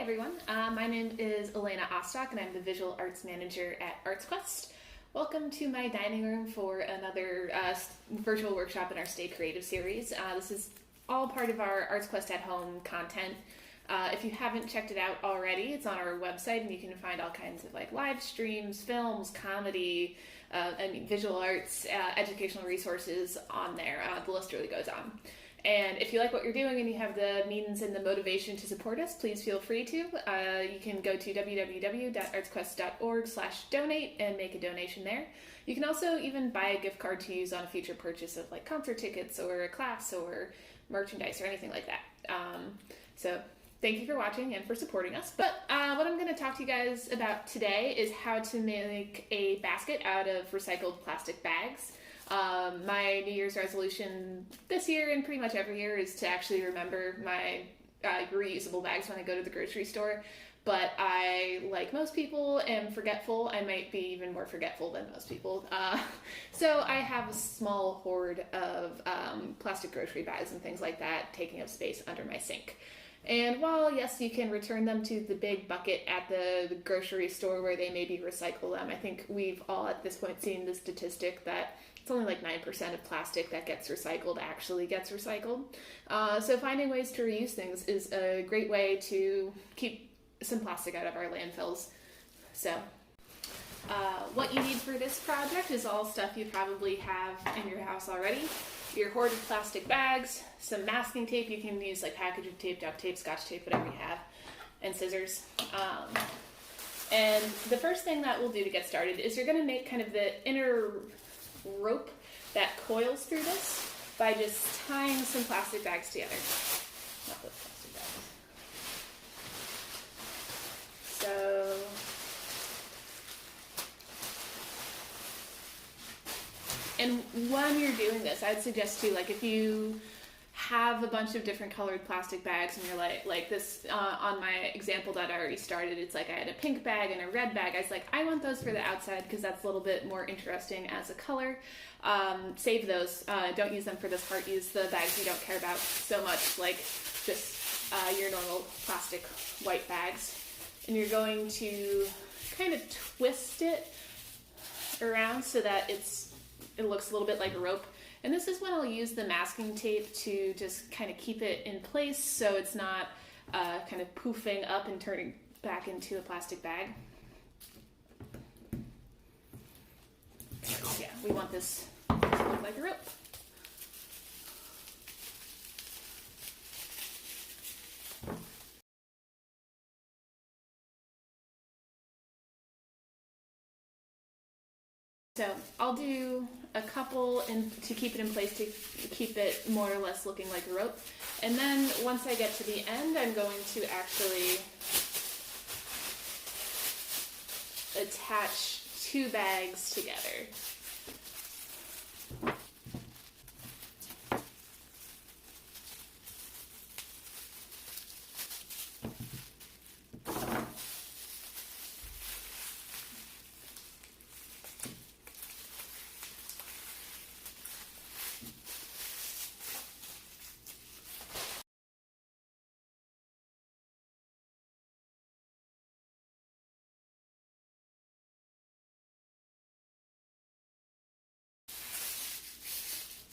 everyone, my name is Elena Ostock and I'm the Visual Arts Manager at ArtsQuest. Welcome to my dining room for another virtual workshop in our Stay Creative series. This is all part of our ArtsQuest at Home content. If you haven't checked it out already, it's on our website and you can find all kinds of live streams, films, comedy, visual arts, educational resources on there. The list really goes on. And if you like what you're doing and you have the means and the motivation to support us, please feel free to. You can go to www.artsquest.org/donate and make a donation there. You can also even buy a gift card to use on a future purchase of concert tickets or a class or merchandise or anything like that. So thank you for watching and for supporting us. But what I'm going to talk to you guys about today is how to make a basket out of recycled plastic bags. My New Year's resolution this year and pretty much every year is to actually remember my reusable bags when I go to the grocery store. But I, like most people, am forgetful. I might be even more forgetful than most people. So I have a small hoard of plastic grocery bags and things like that taking up space under my sink. And while, yes, you can return them to the big bucket at the grocery store where they maybe recycle them, I think we've all at this point seen the statistic that it's only 9% of plastic that gets recycled actually gets recycled. So finding ways to reuse things is a great way to keep some plastic out of our landfills. So what you need for this project is all stuff you probably have in your house already. Your hoard of plastic bags, some masking tape. You can use packaging tape, duct tape, scotch tape, whatever you have, and scissors. And the first thing that we'll do to get started is you're going to make kind of the inner rope that coils through this by just tying some plastic bags together. Not those plastic bags. So and when you're doing this, I'd suggest too, if you have a bunch of different colored plastic bags and you're like this, on my example that I already started, it's I had a pink bag and a red bag. I was I want those for the outside because that's a little bit more interesting as a color. Save those. Don't use them for this part. Use the bags you don't care about so much, just your normal plastic white bags. And you're going to kind of twist it around so that it looks a little bit like a rope. And this is when I'll use the masking tape to just kind of keep it in place so it's not kind of poofing up and turning back into a plastic bag. Yeah, we want this to look like a rope. So I'll do a couple to keep it in place to keep it more or less looking like a rope. And then once I get to the end, I'm going to actually attach two bags together.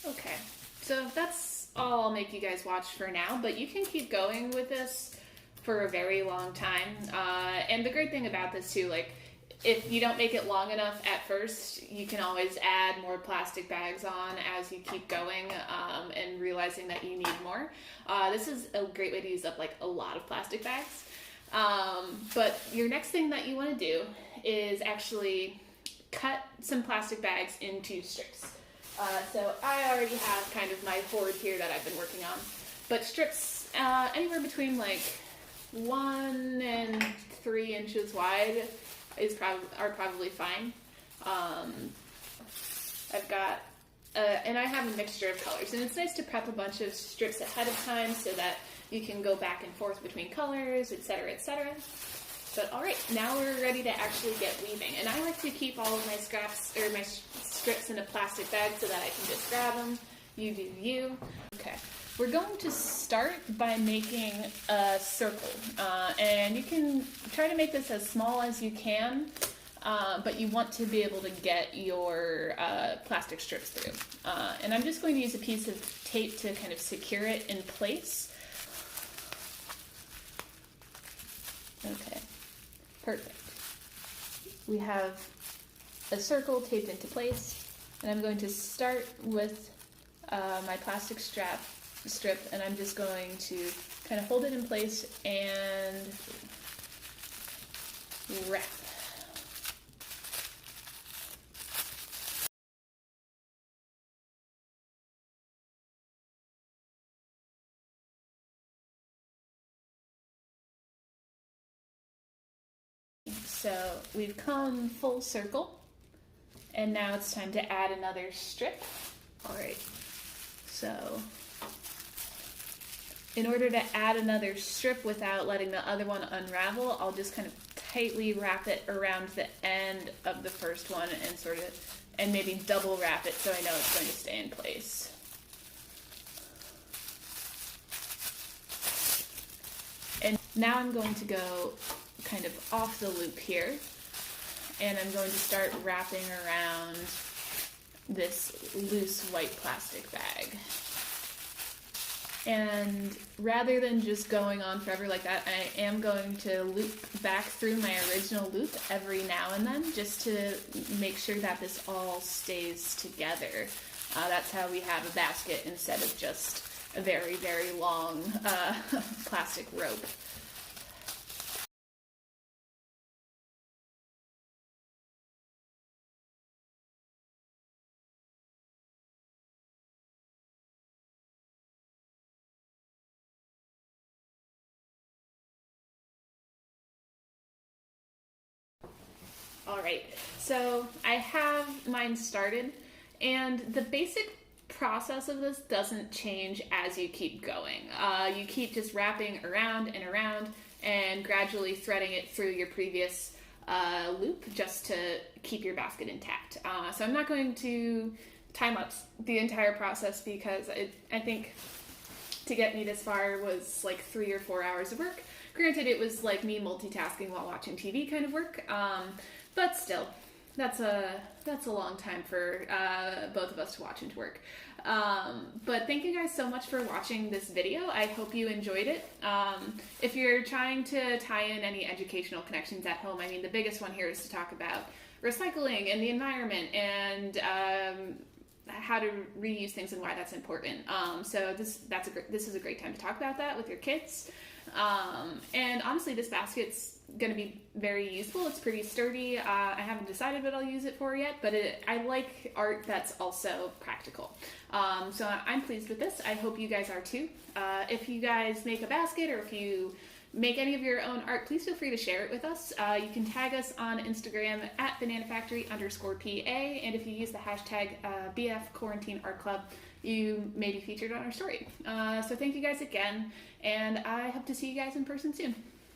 Okay, so that's all I'll make you guys watch for now, but you can keep going with this for a very long time. And the great thing about this too, if you don't make it long enough at first, you can always add more plastic bags on as you keep going and realizing that you need more. This is a great way to use up a lot of plastic bags. But your next thing that you want to do is actually cut some plastic bags into strips. So I already have kind of my hoard here that I've been working on, but strips anywhere between 1 and 3 inches wide are probably fine. I've got and I have a mixture of colors, and it's nice to prep a bunch of strips ahead of time so that you can go back and forth between colors, etc., etc. But all right, now we're ready to actually get weaving. And I like to keep all of my strips in a plastic bag so that I can just grab them. You do you. Okay, we're going to start by making a circle, and you can try to make this as small as you can, but you want to be able to get your plastic strips through. And I'm just going to use a piece of tape to kind of secure it in place. Okay, perfect. We have a circle taped into place, and I'm going to start with my plastic strip, and I'm just going to kind of hold it in place and wrap. So we've come full circle, and now it's time to add another strip. All right, so in order to add another strip without letting the other one unravel, I'll just kind of tightly wrap it around the end of the first one and maybe double wrap it so I know it's going to stay in place. And now I'm going to go kind of off the loop here, and I'm going to start wrapping around this loose white plastic bag. And rather than just going on forever like that, I am going to loop back through my original loop every now and then just to make sure that this all stays together. That's how we have a basket instead of just a very, very long plastic rope. All right, so I have mine started, and the basic process of this doesn't change as you keep going. You keep just wrapping around and around and gradually threading it through your previous loop just to keep your basket intact. So I'm not going to time lapse the entire process because I think to get me this far was like 3 or 4 hours of work. Granted, it was like me multitasking while watching TV kind of work, but still, that's a long time for both of us to watch and to work. But thank you guys so much for watching this video. I hope you enjoyed it. If you're trying to tie in any educational connections at home, I mean, the biggest one here is to talk about recycling and the environment and how to reuse things and why that's important. So this is a great time to talk about that with your kids. And honestly, this basket's going to be very useful. It's pretty sturdy. I haven't decided what I'll use it for yet, but I like art that's also practical. So I'm pleased with this. I hope you guys are too. If you guys make a basket or if you make any of your own art, please feel free to share it with us. You can tag us on Instagram at bananafactory_PA, and if you use the hashtag BF Quarantine Art Club, you may be featured on our story. So thank you guys again, and I hope to see you guys in person soon.